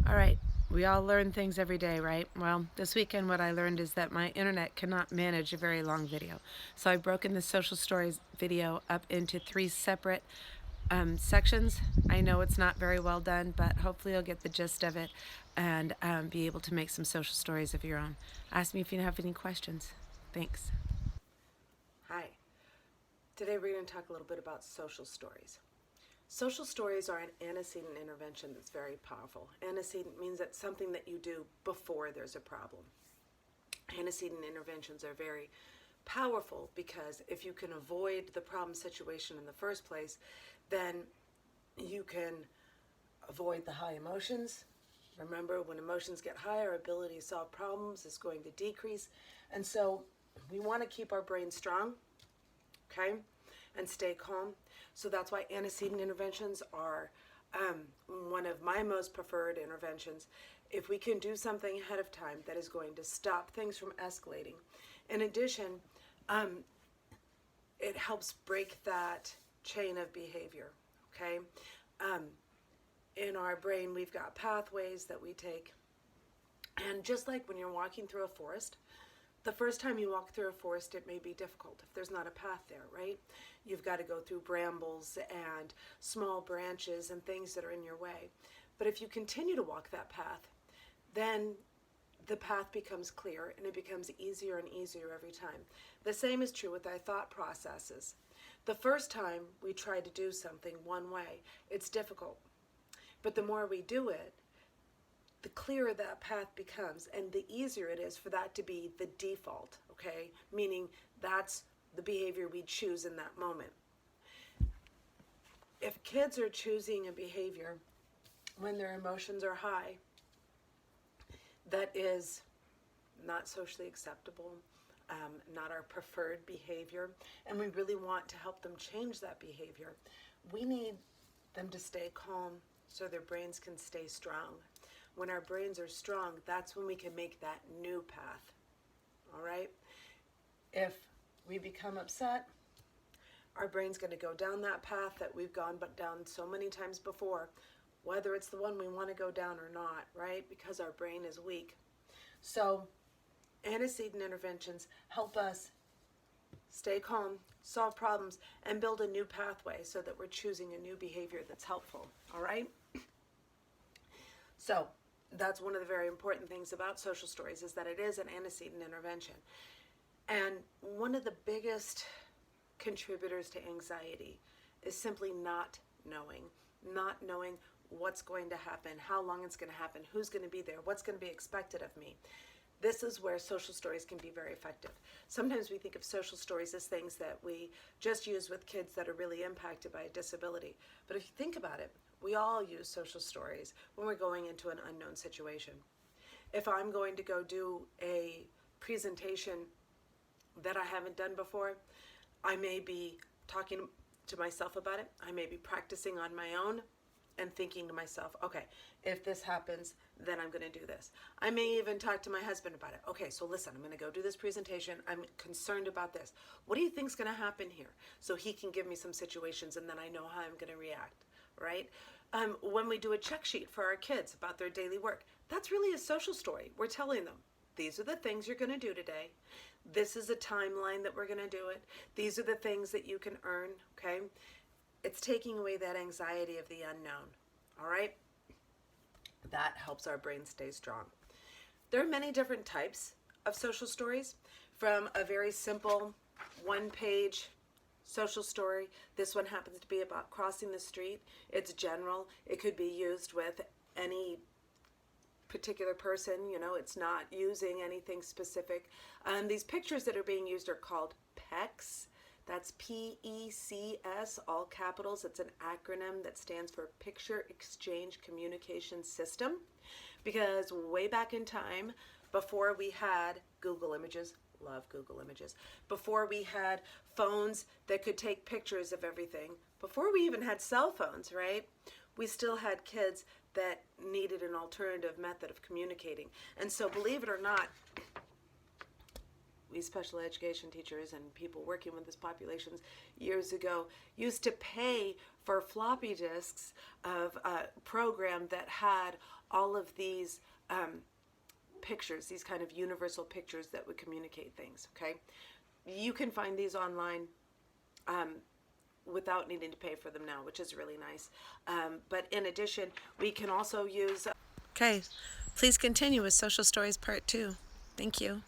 All right, we all learn things every day, right? Well, this weekend, what I learned is that my internet cannot manage a very long video. So I've broken the social stories video up into three separate sections. I know it's not very well done, but hopefully you'll get the gist of it and be able to make some social stories of your own. Ask me if you have any questions. Thanks. Hi. Today we're going to talk a little bit about social stories. Social stories are an antecedent intervention that's very powerful. Antecedent means it's something that you do before there's a problem. Antecedent interventions are very powerful because if you can avoid the problem situation in the first place, then you can avoid the high emotions. Remember, when emotions get high, our ability to solve problems is going to decrease. And so we want to keep our brain strong, okay, and stay calm. So that's why antecedent interventions are one of my most preferred interventions. If we can do something ahead of time that is going to stop things from escalating. In addition, it helps break that chain of behavior, okay? In our brain, we've got pathways that we take. And just like when you're walking through a forest, the first time you walk through a forest, it may be difficult if there's not a path there, right? You've got to go through brambles and small branches and things that are in your way. But if you continue to walk that path, then the path becomes clear and it becomes easier and easier every time. The same is true with our thought processes. The first time we try to do something one way, it's difficult. But the more we do it, the clearer that path becomes and the easier it is for that to be the default, okay? Meaning that's the behavior we choose in that moment. If kids are choosing a behavior when their emotions are high, that is not socially acceptable, not our preferred behavior, and we really want to help them change that behavior, we need them to stay calm so their brains can stay strong. When our brains are strong, that's when we can make that new path, all right? If we become upset, our brain's going to go down that path that we've gone down so many times before, whether it's the one we want to go down or not, right? Because our brain is weak. So antecedent interventions help us stay calm, solve problems, and build a new pathway so that we're choosing a new behavior that's helpful, all right? So that's one of the very important things about social stories is that it is an antecedent intervention. And one of the biggest contributors to anxiety is simply not knowing what's going to happen, how long it's going to happen, who's going to be there, what's going to be expected of me. This is where social stories can be very effective. Sometimes we think of social stories as things that we just use with kids that are really impacted by a disability. But if you think about it, we all use social stories when we're going into an unknown situation. If I'm going to go do a presentation that I haven't done before, I may be talking to myself about it. I may be practicing on my own and thinking to myself, okay, if this happens, then I'm going to do this. I may even talk to my husband about it. Okay, so listen, I'm going to go do this presentation. I'm concerned about this. What do you think is going to happen here? So he can give me some situations and then I know how I'm going to react, right? When we do a check sheet for our kids about their daily work, that's really a social story. We're telling them, these are the things you're going to do today. This is a timeline that we're going to do it. These are the things that you can earn, okay? It's taking away that anxiety of the unknown, all right? That helps our brain stay strong. There are many different types of social stories, from a very simple one-page social story. This one happens to be about crossing the street. It's general. It could be used with any particular person, you know, it's not using anything specific. These pictures that are being used are called PECS. That's P-E-C-S, all capitals. It's an acronym that stands for Picture Exchange Communication System. Because way back in time, before we had Google Images, love Google Images, before we had phones that could take pictures of everything, before we even had cell phones, right? We still had kids that needed an alternative method of communicating. And so believe it or not, we special education teachers and people working with these populations years ago used to pay for floppy disks of a program that had all of these pictures, these kind of universal pictures that would communicate things, okay? You can find these online without needing to pay for them now, which is really nice. But in addition, we can also use... Okay, please continue with Social Stories Part 2. Thank you.